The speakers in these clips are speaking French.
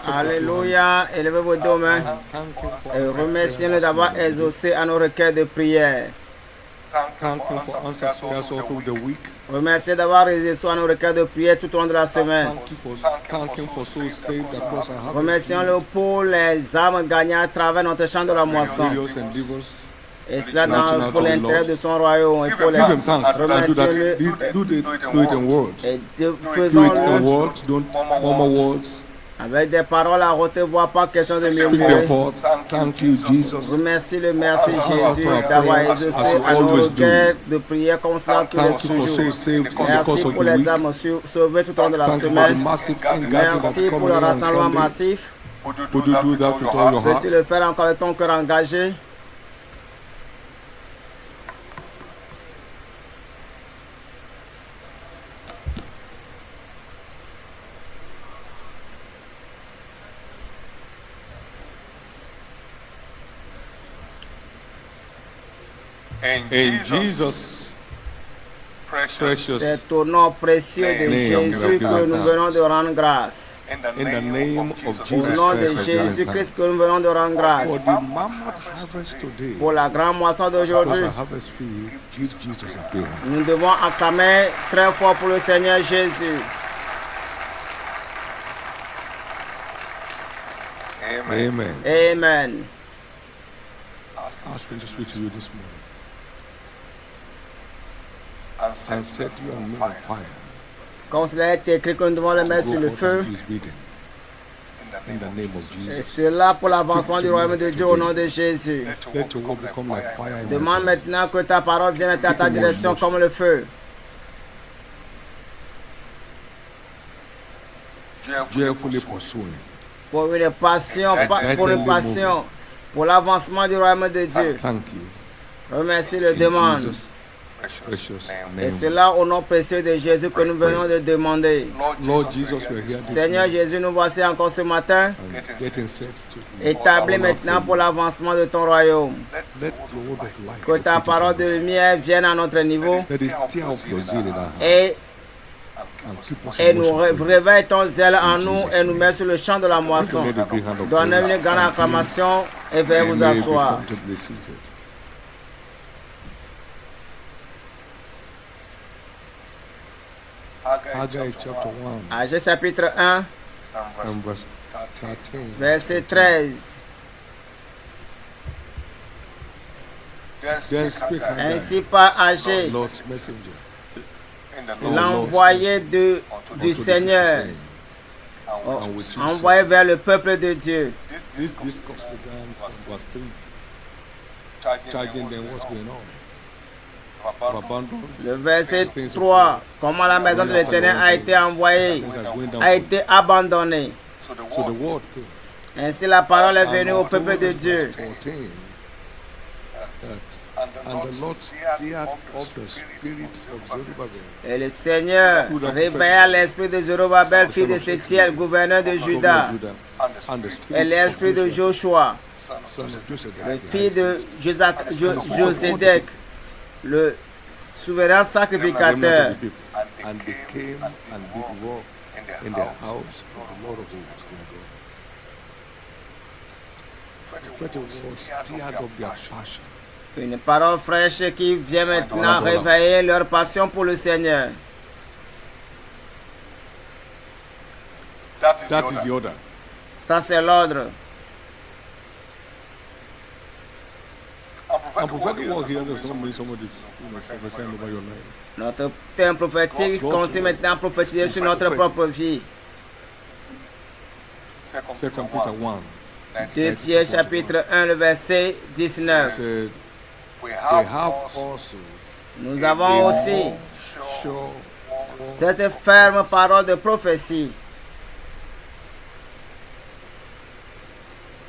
Alléluia. Élevez vos deux mains et remerciez-le d'avoir exaucé à nos requêtes de prière. Remerciez d'avoir exaucé à nos requêtes de prière tout au long de la semaine. Remercions-le pour les âmes gagnées à travers notre champ de la moisson. Et cela pour l'intérêt de son royaume et pour les remerciez-le et faisons-le avec des paroles à haute voix, pas question de murmurer. Remercie le merci Jésus d'avoir exaucé à nos requêtes de prière comme cela tous les jours. Merci pour les âmes sauvées tout au long de la semaine. Merci pour le rassemblement massif. Peux-tu le faire encore avec ton cœur engagé? C'est au nom précieux de Jésus que nous venons de rendre grâce. Au nom de Jésus-Christ que nous venons de rendre grâce. Pour la grande moisson d'aujourd'hui, nous devons acclamer très fort pour le Seigneur Jésus. Amen. Amen. Ask him to speak to you this morning and set you on fire. Comme cela est écrit que nous devons le mettre sur le feu. In the name of Jesus. Et cela pour l'avancement du royaume de Dieu au nom de Jésus. Let your word become like fire. Demande maintenant que ta parole vienne à ta direction comme le feu. Joyfully pursuing. Pour une passion, pour l'avancement du royaume de Dieu. Thank you. Remercie le demande. Et cela au nom précieux de Jésus que nous venons de demander. Lord Jesus, we're here this Seigneur Jésus, nous voici encore ce matin. Établis maintenant pour l'avancement de ton royaume. Que ta parole de lumière vienne à notre niveau. Et nous réveille ton zèle en nous et nous met sur le champ de la moisson. Donnez une grande acclamation et veuillez vous asseoir. Agé chapitre 1, verset 13. Ainsi par Agé, l'envoyé du Seigneur, envoyé vers le peuple de Dieu. Le verset 3, comment la maison de l'Éternel a été envoyée, a été abandonnée. Ainsi la parole est venue au peuple de Dieu. Et le Seigneur réveilla l'esprit de Zorobabel, fils de Sétiel, gouverneur de Juda, et l'esprit de Joshua, le fils de Josédek, le souverain sacrificateur. Une parole fraîche qui vient maintenant réveiller leur passion pour le Seigneur. That is the order. Ça, c'est l'ordre. Notre thème prophétique consiste maintenant à prophétiser sur notre propre vie. 2 Pierre chapitre 1, le verset 19. Nous avons aussi cette ferme parole de prophétie.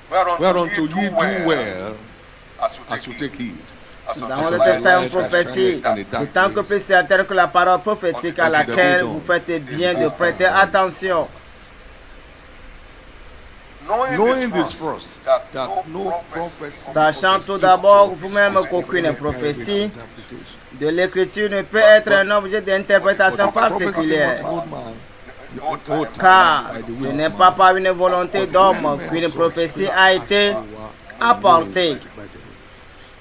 Whereunto ye do well as you take heed. Nous avons cette ferme prophétie, d'autant que plus certaine que la parole prophétique à laquelle vous faites bien de prêter attention. Sachant tout d'abord vous-même qu'aucune prophétie de l'écriture ne peut être un objet d'interprétation particulière. Car ce n'est pas par une volonté d'homme qu'une prophétie a été apportée,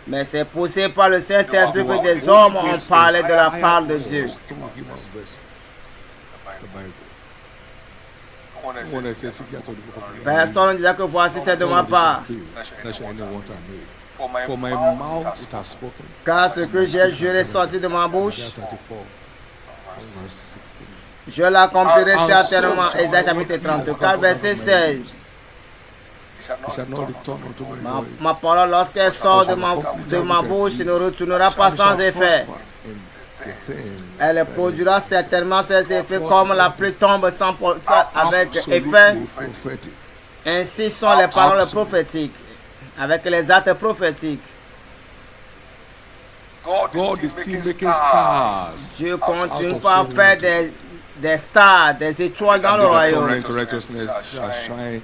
mais c'est poussé par le Saint-Esprit que des hommes ont parlé de la part de Dieu. Personne ne dira que voici c'est de ma part. Car ce que j'ai juré sorti de ma bouche, je l'accomplirai certainement. Ésaïe chapitre 34, verset 16. Ma parole, lorsqu'elle sort de ma bouche, ne retournera pas sans effet. Elle produira certainement ses effets comme la pluie tombe sans avec effet. Ainsi sont les paroles prophétiques, avec les actes prophétiques. Dieu continue par faire des stars, des étoiles dans le royaume.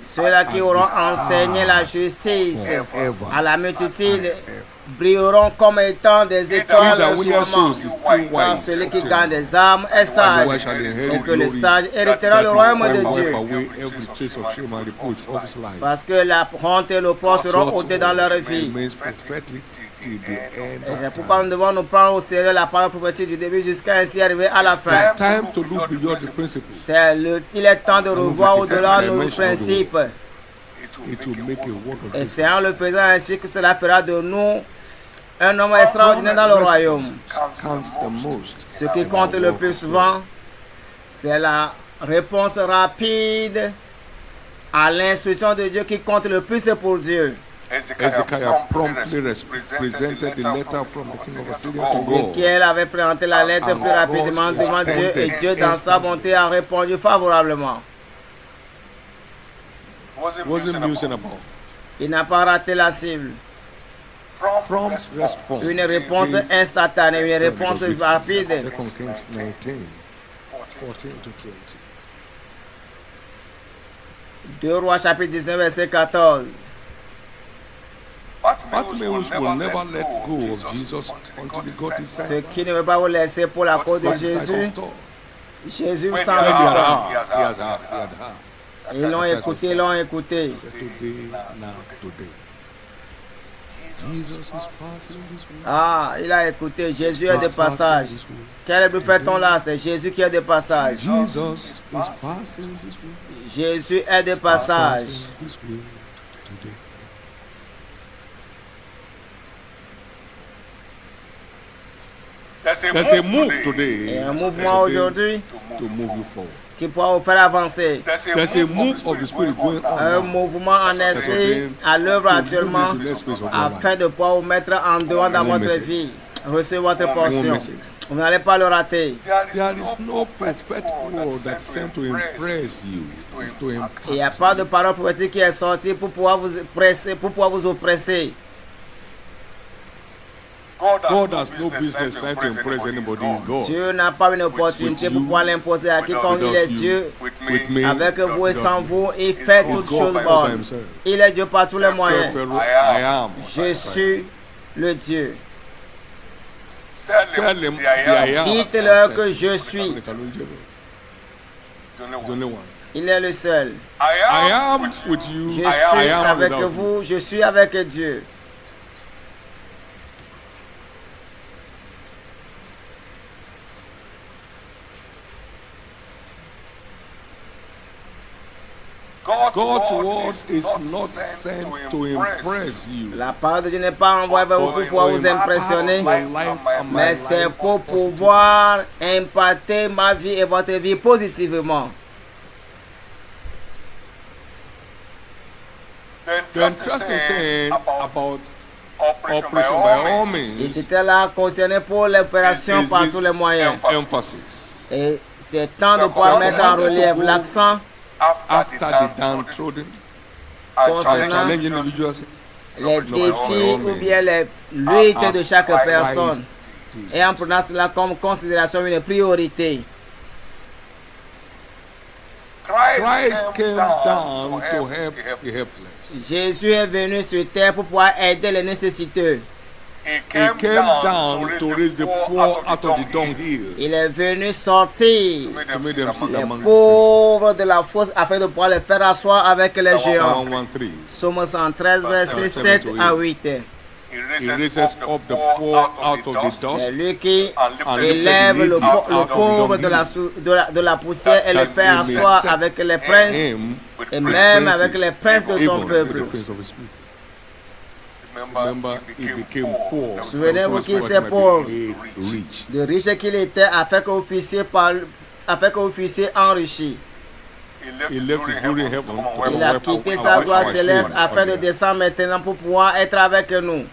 Ceux-là qui auront enseigné la justice à la multitude brilleront comme étant des étoiles en ce moment. Car celui qui gagne des armes est sage, et que le sage héritera le royaume de Dieu. Parce que la honte et l'opprobre seront ôtés dans leur vie. Et c'est pourquoi nous devons nous prendre au sérieux la parole prophétique du début jusqu'à ainsi arriver à la fin. Il est temps de revoir au-delà de nos principes. Et c'est en le faisant ainsi que cela fera de nous un homme extraordinaire dans le royaume. Ce qui compte le plus souvent, c'est la réponse rapide à l'instruction de Dieu qui compte le plus pour Dieu. Hezekiah promptly presented the letter from the king of Assyria to God. Ézéchiel avait présenté la lettre plus rapidement devant Dieu et Dieu, dans sa bonté, a répondu favorablement. Il n'a pas raté la cible. Une réponse instantanée, une réponse rapide. 2 Kings 19, 14 to 20. 2 Rois chapitre 19 verset 14. Bartimaeus will never let go of Jesus until he got his sight. Ceux qui ne veulent pas vous laisser pour la cause de Jésus, Jésus s'en va. Ils l'ont écouté, ils l'ont écouté. Ah, il a écouté. Jésus est de passage. Quel bruit fait-on là? C'est Jésus qui est de passage. Jésus est de passage. There's a move today. Et un mouvement aujourd'hui to move you forward. qui pourra vous faire avancer. There's a move of the Spirit going on. Un mouvement en esprit à l'œuvre actuellement afin de pouvoir vous mettre en dehors dans votre vie. Recevez votre portion. Vous n'allez pas le rater. There is no prophetic word that's sent to impress you. Il n'y a pas de parole prophétique qui est sortie pour pouvoir vous presser, pour pouvoir vous oppresser. God has no business trying to impress anybody. He's God. Dieu n'a pas une opportunité pour pouvoir l'imposer à quiconque. Il est Dieu avec vous et sans vous. Il fait toutes choses bonnes. Il est Dieu par tous les moyens. Je suis le Dieu. Dites-leur que je suis. Il est le seul. Je suis avec vous. Je suis avec Dieu. God's word is not sent to impress you. La parole de Dieu n'est pas envoyée vers vous pour pouvoir vous impressionner, mais c'est pour pouvoir impacter ma vie et votre vie positivement. The interesting thing about Operation by all means, et c'était là concerné pour l'opération par tous les moyens. Et c'est temps de pouvoir mettre en relief l'accent after the downtrodden, concernant les défis ou bien les luttes de chaque personne et en prenant cela comme considération une priorité. Christ came down to help the helpless. Jésus est venu sur terre pour pouvoir aider les nécessiteux. He came down to raise the poor out of the dunghill. Il est venu sortir To make them sit les among the pauvres de la fosse afin de pouvoir les faire asseoir avec les géants. 113. Psaume 113, versets 7 à 8. He raises up the poor out of the C'est dust. lui qui And élève lifted le the needy out pauvre of the de la poussière et le fait asseoir avec les princes him et même avec les princes de son even peuple. the prince of his people. Remember, he became poor. Souvenez-vous qu'il s'est pauvre, de riche qu'il était, afin que vous fussiez enrichi. He left his glory in heaven. Il a quitté sa gloire céleste afin de descendre maintenant pour pouvoir être avec nous.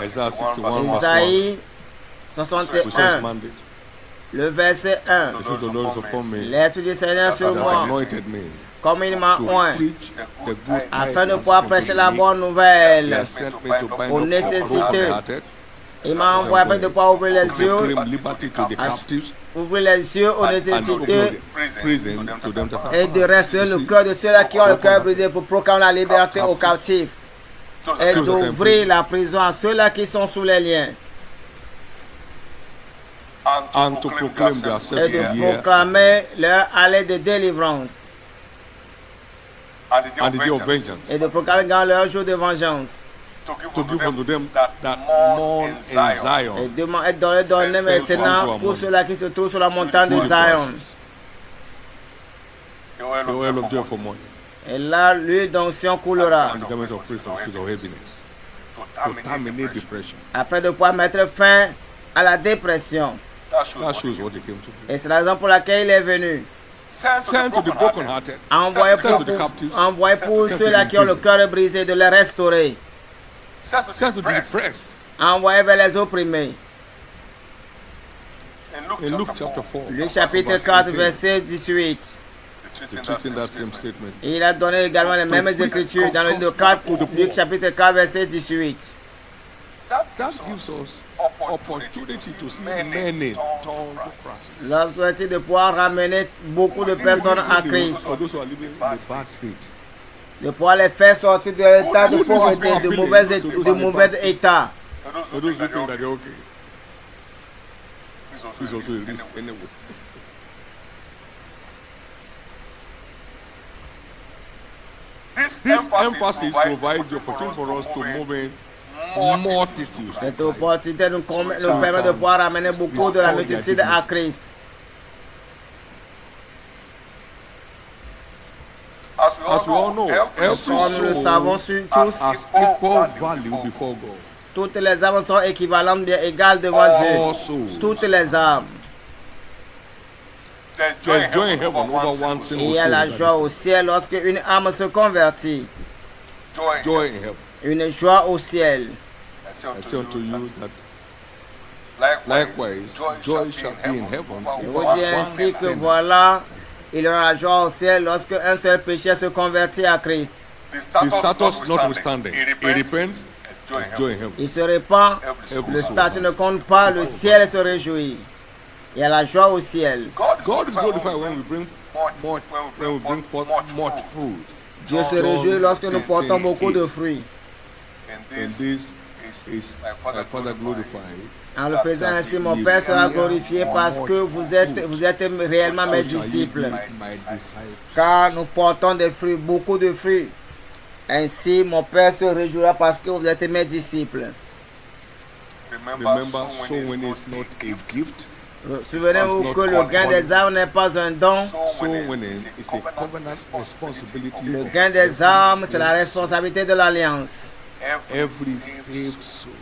Isaiah 61 verse 1. Isaïe Which 61, says mandate. le verset 1. The Spirit of the Lord is upon me. L'Esprit du Seigneur He sur has moi, anointed me comme il m'a to oint, preach the good afin de tidings pouvoir unto prêcher the la meek. bonne He nouvelle. has sent me to bind aux up the nécessités. brokenhearted, Il m'a envoyé afin de pouvoir ouvrir les yeux, proclaim liberty to the captives, ouvrir les yeux aux and nécessités open the prison to them that et are de restaurer le cœur de ceux-là qui ont le cœur brisé pour proclamer la liberté aux captifs et d'ouvrir la prison à ceux-là qui sont sous les liens and to proclaim their et accepted de year proclamer leur allée de délivrance and the day of vengeance, et de proclamer dans leur jour de vengeance to give unto them that mourn in et Zion de donner maintenant pour ceux-là qui se trouvent sur la montagne de Zion. the oil of joy for mourning, Et là, l'huile d'onction coulera and the garment of praise for the spirit of heaviness, to terminate depression. afin de pouvoir mettre fin à la dépression. That shows what he came to do. Et c'est la raison pour laquelle il est venu. Sent to the brokenhearted, Envoyé sent to the captives, pour sent ceux-là to qui ont the le cœur brisé, de les restaurer. sent to the depressed. Envoyé vers les opprimés. In Luke chapter 4, Luc chapitre verse 4, 18, verset 18. the truth in that same statement. Et il a donné également les mêmes écritures dans le Luc 4, Luc chapitre 4, verset 18. That gives us opportunity to see many turn to Christ. L'opportunité de pouvoir ramener beaucoup de personnes à Christ. Or those who are living in a bad state. De pouvoir les faire sortir de l'état de pauvreté, de mauvais état. Or those who think that they're okay. It's also a risk anyway. This emphasis provides the opportunity for us to move in multitudes. Cette opportunité nous permet de pouvoir ramener beaucoup de la multitude à Christ. As we all know, every Comme nous le savons soul tous, has equal value before God. toutes les âmes sont équivalentes, bien égales devant All Dieu. souls. Toutes les âmes. There's joy in heaven over one Et single il y a la soul. joie au ciel lorsque une âme se convertit. Joy in heaven. Une joie au ciel. I say unto you that likewise joy shall be in heaven. Je vous dis ainsi que voilà, il y aura la joie au ciel lorsque un seul péché se convertit à Christ. The status notwithstanding, he repents, there's joy in heaven. Il se répand, le statut ne compte pas, le ciel se réjouit. Il y a la joie au ciel. God is glorified when we bring forth much fruit. Dieu se réjouit lorsque nous portons beaucoup de fruits. And this is my Father glorified. En le faisant ainsi, mon Père sera glorifié parce que vous êtes réellement mes disciples. My disciple. Car nous portons des fruits, beaucoup de fruits. Ainsi, mon Père se réjouira parce que vous êtes mes disciples. Remember, so when it's not a gift, Souvenez-vous que le gain des âmes n'est pas un don. so winning is a covenant responsibility. Le gain des âmes, c'est la responsabilité de l'alliance. Every saved soul.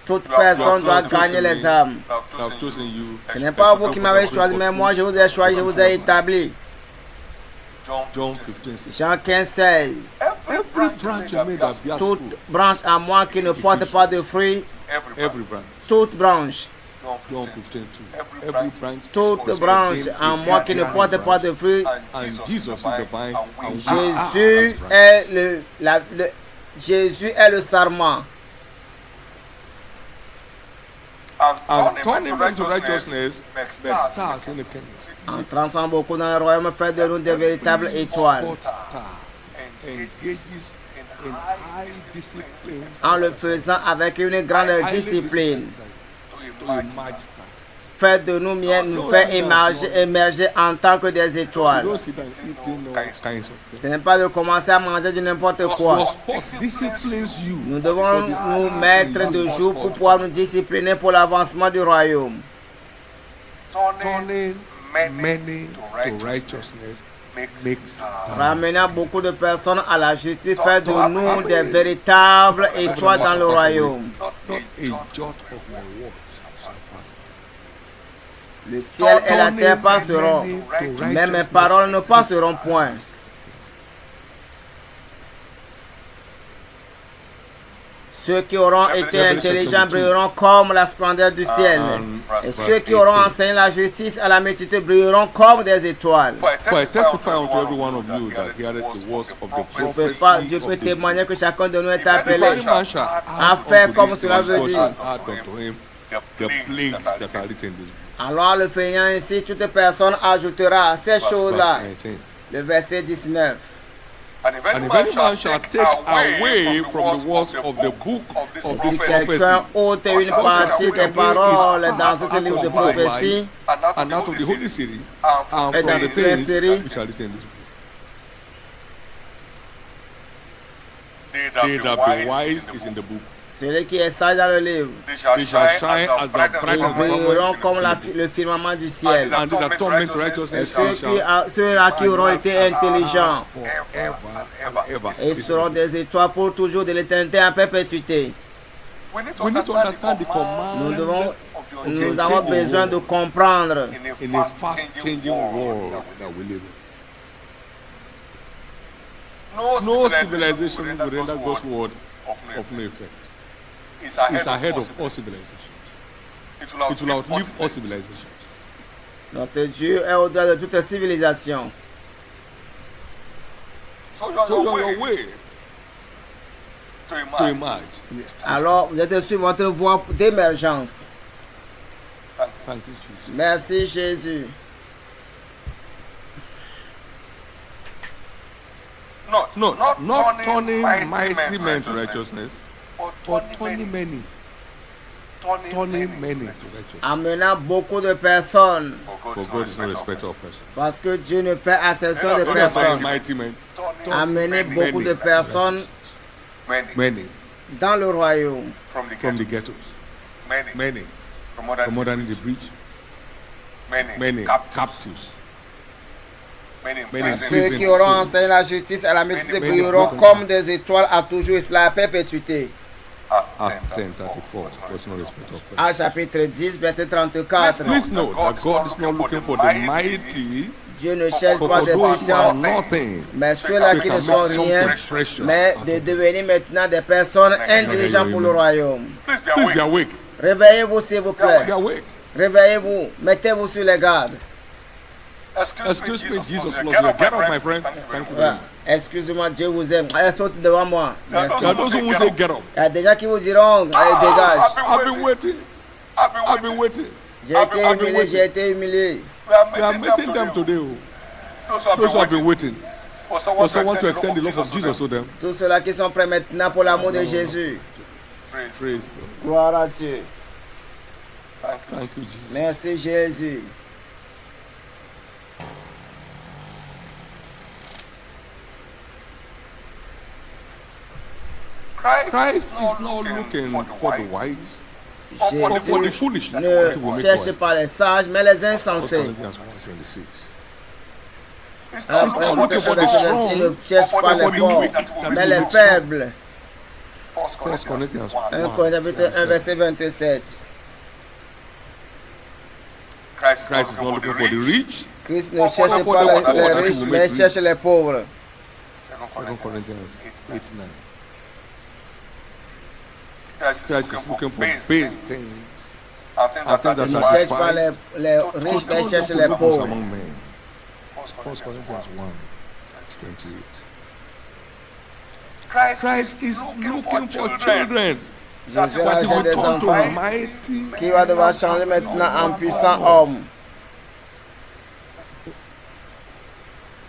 Toute personne doit gagner les âmes. I've chosen you. Ce n'est pas vous qui m'avez choisi, mais moi je vous ai choisi, je vous ai établi. John 15:6. Jean 15, 16. Every branch in me that bears Toute fruit. branche à moi qui ne porte pas de fruits, Every branch. toute branche, John 15:2. Every branch. toute branche en moi qui ne porte pas de fruits, And Jesus is the vine. And we are Jésus his branch. est Jésus est le sarment. And turn him into righteousness makes stars in the kingdom. En transformant beaucoup dans le royaume, fait de nous des véritables étoiles. Fourth star engages high discipline, en le faisant avec une grande discipline. to emerge star. Faites de nous miens, nous fait émerger en tant que des You étoiles. don't sit down eating all kinds of things. Ce n'est pas de commencer à manger de n'importe quoi. Your sport disciplines you. Nous devons nous mettre de jour pour pouvoir nous discipliner pour l'avancement du royaume. Turning many to righteousness makes Ramenant beaucoup de personnes à la justice, faire de nous des véritables étoiles dans le royaume. not a jot of my words shall pass. Le ciel et la terre passeront, mais mes paroles ne passeront point. Ceux qui auront été intelligents brilleront comme la splendeur du ciel. Et ceux qui auront enseigné la justice à la multitude brilleront comme des étoiles. For I testify unto every one of you that heareth the words of the Dieu prophecy peut of this book. témoigner que chacun de nous est appelé If any man shall à add faire unto comme this cela things, veut God dire. shall add unto him the plagues that are written in this book. Alors le faisant ainsi, toute personne ajoutera à ces choses-là. Verse 19. Le verset 19. And if any man shall take away from the words of the book of Si this quelqu'un prophecy, ôte une partie des paroles dans ce livre de prophétie, and out of the holy city, and Et from dans the le things série, which are written in this book. They that be wise is in the book. celui qui est sage dans le livre, They shall shine as the bright ils and brilleront comme firmament. le firmament du ciel. And the atonement Et righteousness ceux-là qui auront été intelligents, forever and ever. et ils seront des étoiles pour toujours de l'éternité en perpétuité. We need to understand the Nous command nous avons besoin de comprendre in a fast-changing world that we live in. No civilization will render God's word of no effect. It's ahead of all civilizations. It will outlive all civilizations. notre Dieu est au-delà de toute civilisation. So you're on your way to emerge. Alors, vous êtes sur votre voie d'émergence. Thank you, Jesus. Merci Jésus. No, not turning mighty men to righteousness, but turning many to righteousness. Amenant beaucoup de personnes, For God is no respecter of persons. parce que Dieu ne fait acception de Don't turn personnes. mighty men, Amener beaucoup de personnes many dans le royaume. from the ghettos, many from underneath the bridge, many captives, many Ceux qui auront enseigné la justice à la multitude brilleront comme des étoiles à toujours et cela à perpétuité. Acts 10:34. God's no respecter of persons. Actes chapitre 10, verset 34. Please note that God is not looking for the mighty, Dieu ne cherche for pas those des who are puissants, nothing. mais ceux-là qui ne sont rien, mais de devenir maintenant des personnes intelligentes pour le royaume. Please be awake. Réveillez-vous s'il vous plaît. Be awake. Réveillez-vous. Mettez-vous sur les gardes. Excuse me, Jesus loves you. Get up, my friend. Thank you very Voilà. much. Excusez-moi, Dieu vous aime. Allez, sautez devant moi. Merci. There are those who will say, get up. Il y a des gens qui vous diront, allez, dégage. I've been waiting. I've been waiting. J'ai été humilié, j'ai été humilié. We are meeting them today. Those who have been waiting for someone to extend the love of Jesus to them. Tous ceux-là qui sont prêts maintenant pour l'amour de Jésus. Praise God. Gloire à Dieu. Thank you, Jesus. Merci Jésus. Christ is not looking for the wise, but for the Jésus foolish. That will ne make cherche wise. pas les sages, mais les 1 insensés. Corinthians 1:26. Alors, not looking for the strong, il ne cherche pas les forts, mais les faibles. 1 Corinthians 1 1. Corinthiens 1, verset 27. Christ is not looking for the rich. Christ ne cherche pas les riches, mais il cherche les pauvres. 2 Corinthians 8:9. Christ is looking for base things. And things that Il ne cherche pas satisfy les riches, mais il cherche les pauvres. among men. 1 Corinthians 1:28. Christ is looking for children Jésus a that he cherché will des turn to enfants mighty. qui va devoir changer maintenant en puissant homme.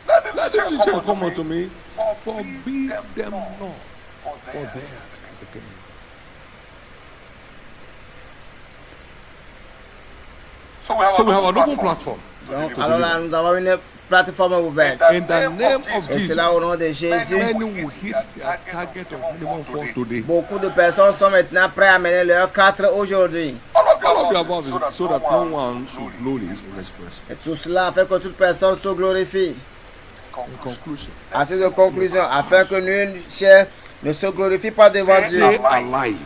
Let the teacher come unto me, forbid them not. For theirs is the kingdom. So we have a noble platform. Donc, alors là, nous avons une plateforme ouverte. In the name of Et Jesus, c'est là au nom de Jésus. many will hit their target of minimum 4 today. Beaucoup de personnes sont maintenant prêtes à mener leur 4 aujourd'hui. All of the above is so that no one should glory in express. Et tout cela afin que toute personne se glorifie. In conclusion, À titre de conclusion, afin que nul chair ne se glorifie pas devant Dieu. stay alive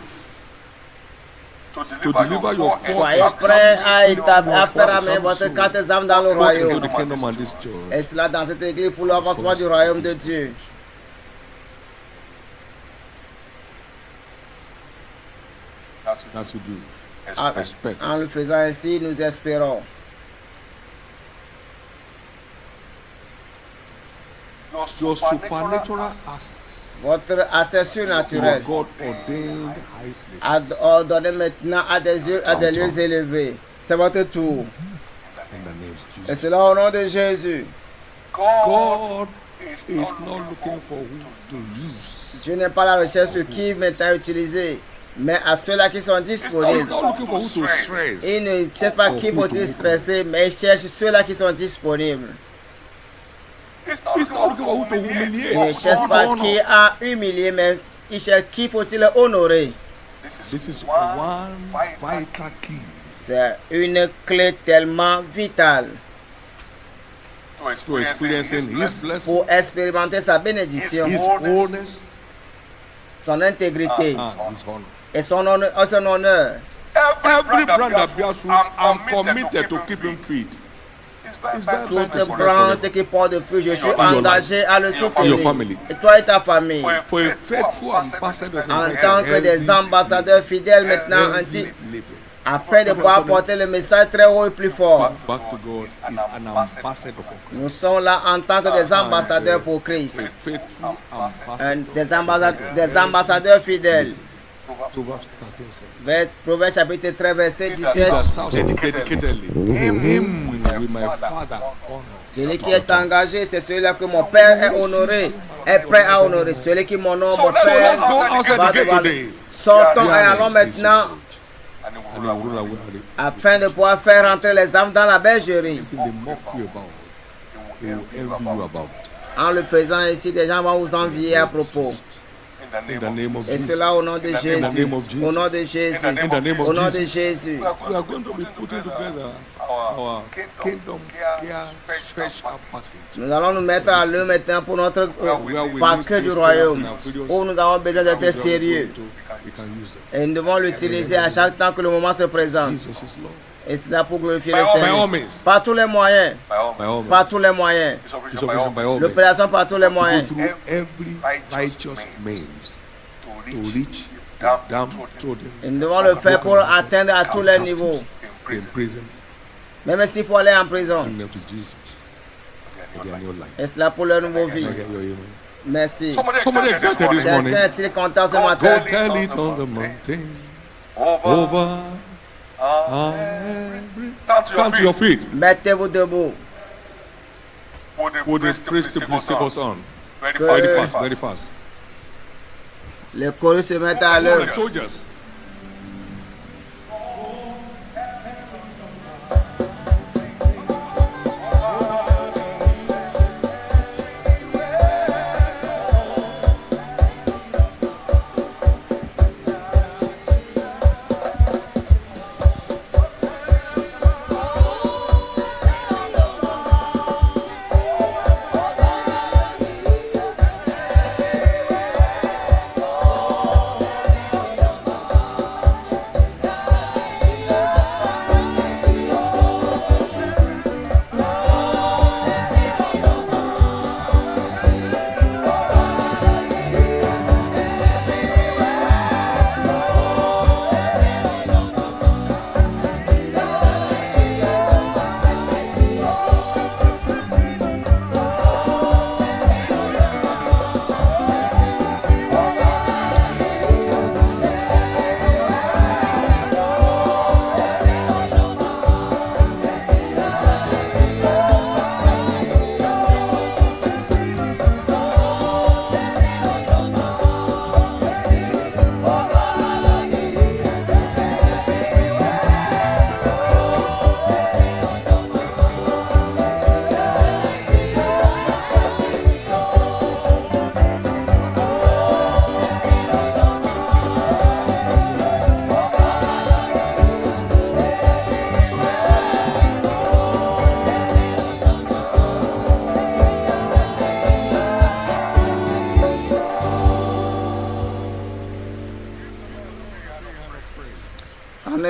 to deliver your Soyez force prêts à faire amener votre 4 âmes dans le into royaume. the kingdom and this church. Et cela dans cette église pour l'avancement du royaume de Dieu. As you do, En, expect en le faisant ainsi, nous espérons. your supernatural access Votre accès to surnaturel God ordained high place ordonné maintenant à des lieux élevés. C'est votre tour. in the name of Et Jesus. cela au nom de Jésus. God is not looking for who to use. Dieu n'est pas à la recherche de qui maintenant utiliser, mais à ceux-là qui sont He's disponibles. not looking for who to stress. Il ne cherche pas qui faut-il stresser, mais il cherche ceux-là qui sont disponibles. He's not looking for who to humiliate. Il ne cherche pas qui a humilié, mais il cherche qui faut-il honorer. This is one vital key C'est une clé tellement vitale to experiencing His blessing, pour expérimenter sa bénédiction, His wholeness, son intégrité and His honor. et son honneur. Every brand that bears fruit, I'm committed to keep him fit. It's very Toute branche qui porte de fruit, je suis engagé à le your soutenir. family. Et toi et ta famille, For a faithful ambassador en tant que des ambassadeurs fidèles maintenant, afin de pouvoir porter le message très haut et plus fort. Back to God is an ambassador for Christ. Nous sommes là en tant que des ambassadeurs pour A Christ, faithful ambassador. des ambassadeurs fidèles. Proverbs 13:7. Proverbe chapitre 13, verset He 17. that serves dedicatedly, him will my Father honor. Celui qui est engagé, c'est celui-là que mon Père est honoré, est prêt à honorer. Celui qui m'honore, mon So Père let's go outside va the gate devant lui. today. Sortons et Yeah, allons yes, maintenant And he will rule away afin de pouvoir faire entrer les âmes dans la bergerie. everything they mock you about. They will envy you about. En le faisant ainsi, des gens vont vous envier à propos. In the name of Et Jesus. cela au nom de Jésus. name of Jesus. Au nom de Jésus. In the name of Au nom de Jesus. Jésus. We are going to be putting together our kingdom care special package. Nous allons nous mettre à l'œuvre maintenant pour notre Where we paquet need du royaume, Christians où nous avons besoin d'être sérieux. We can use them. Et nous devons l'utiliser à chaque temps que le moment se présente. Jesus is Lord. Et cela pour glorifier le By all Seigneur. means. Par tous les moyens. By all means. Par tous les moyens. It's operation by all means. L'opération par tous les To go moyens. through every righteous means to reach the downtrodden Et nous devons le faire pour atteindre à tous les niveaux. in prison, Même s'il faut aller en prison. bring them to Jesus for their new life. Et cela pour leur nouveau vie. Can I get your amen? Merci. Somebody excited this morning. Quelqu'un est-il content ce Go matin? tell it on the mountain. Over every. Stand to your feet. Mettez-vous debout. Would the priest please take us on? Que Very fast, very fast. les chorus se mettent à Like l'œuvre. soldiers.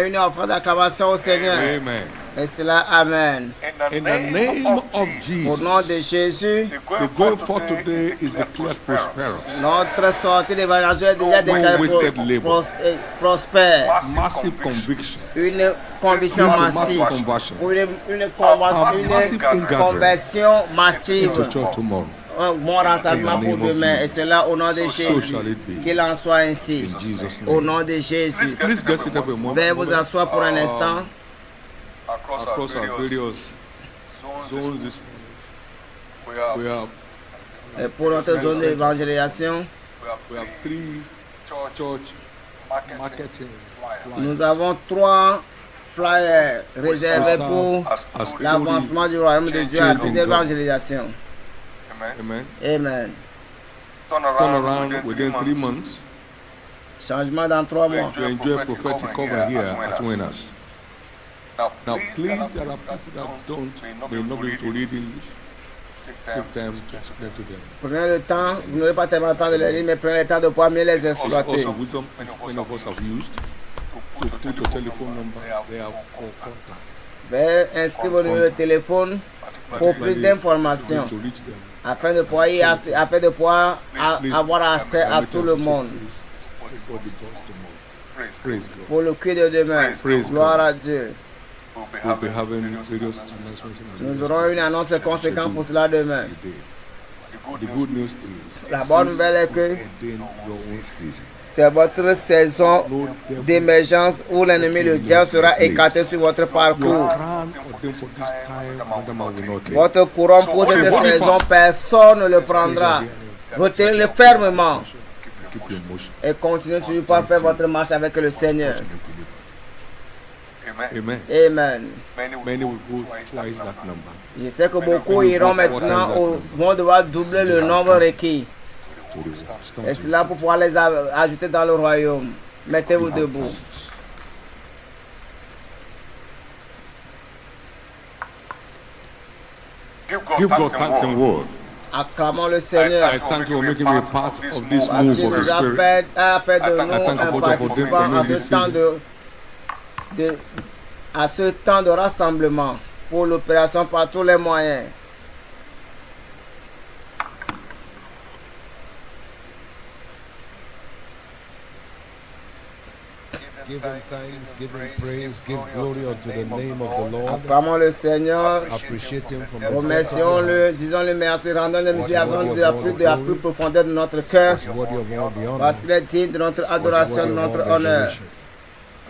une offrande d'acclamation au Seigneur. Amen. Et cela, Amen. In the name of Au nom Jesus, de Jésus, the going forth today is declared prosperous. notre sortie d'évangile est déjà No déclarée wasted labor. prospère. Massive conviction. Une conviction Lead to massive. massive conversion. Une conversion massive. To church tomorrow. Un bon rassemblement pour demain. Et cela au nom de Jésus. shall it be. Qu'il en soit ainsi. In Jesus' Au name. nom de Jésus. Please get seated for a moment. Veuillez vous asseoir pour un instant. Across our various zones this morning, we have Et pour notre zone d'évangélisation, we have 3 church marketing flyers. nous avons 3 flyers réservés serve pour as l'avancement du royaume de Dieu à titre d'évangélisation. Amen. Amen. Turn around within 3 months Changement dans 3 mois. to enjoy prophetic cover here at Winners. Now, please, there are people that may not be able to read English. Take time to explain to them. Prenez le temps, vous n'aurez pas tellement le temps de les lire, mais prenez le temps de pouvoir mieux les exploiter. Also, wisdom many of us have used to put your telephone number there for contact. Veuillez inscrire vos numéros de téléphone pour plus d'informations, To reach them. afin de pouvoir avoir accès à tout le monde. For the gospel tomorrow. Praise God. Pour le culte de demain, Praise gloire à Dieu. We'll be having various announcements Nous aurons une annonce conséquente pour cela demain. The good news is La bonne nouvelle est que ordain your own season. c'est votre saison d'émergence où l'ennemi, le diable, sera écarté sur votre Your parcours. crown ordained for this time, another man will not take. Votre couronne pour cette saison, personne ne le prendra. Retenez-le fermement Keep your motion. et continuez toujours pas faire votre marche avec le Seigneur. Amen. Amen. Many will go twice that number Je sais que beaucoup iront maintenant vont devoir doubler le nombre requis. to the world. Stand Et to c'est là pour pouvoir les ajouter dans le royaume. Mettez-vous debout. Give God thanks and word. Acclamons le Seigneur. I thank you for making me a part of this Parce move qu'il of the nous a Spirit. fait de nous thank you un for participant à this ce temps à ce temps de rassemblement pour l'opération par tous les moyens. Give him thanks, give him praise, give glory unto the name of the Lord. Acclamons le Seigneur. Appreciate him from the top of Remercions-le, disons-le merci, rendons-le médiation de la plus profondeur de notre cœur, He's worthy of all the honor. parce qu'il est digne de notre adoration, de notre honneur.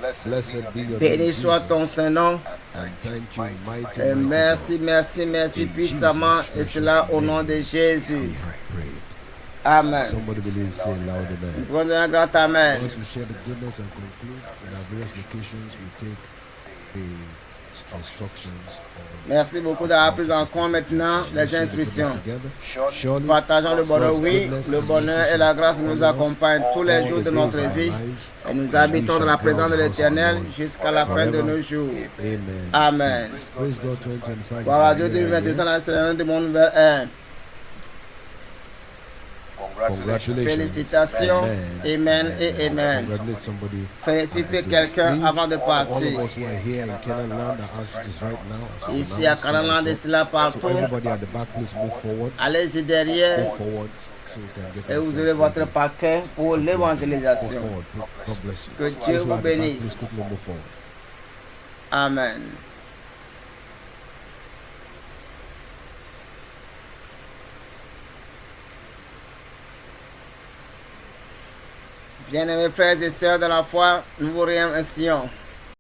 Blessed be your name, Béni soit Jesus. ton Saint-Nom. And thank you, mighty, Et mighty merci, merci, merci puissamment, et cela au nom de Jésus. God. We have prayed. Amen. Somebody believes, say loud amen. Prenons un grand Amen. Once we share the goodness and conclude in our various locations, we take the instructions. Merci beaucoup d'avoir pris en compte maintenant les instructions. Surely, Partageons le bonheur, oui, le bonheur et la grâce nous accompagnent tous les jours de notre vie et nous habitons dans la présence de l'Éternel jusqu'à la fin de nos jours. Amen. Amen. Praise God 2025. Gloire à Dieu 2021 dans le Seigneur du monde vers 1. Congratulations. Félicitations. Amen et Amen. Congratulate somebody. Félicitez quelqu'un avant de All partir. of us who are here in Canaan land are asked this right now. Ici à Canaan, et cela So partout. everybody at the back, please move forward. Allez-y derrière Move forward so we can get et vous ourselves aurez votre ready. paquet pour Move l'évangélisation. forward. God bless you. Que Those Dieu who vous are at the back, bénisse. please quickly move forward. Amen. Bien-aimés frères et sœurs de la foi, nous vous remercions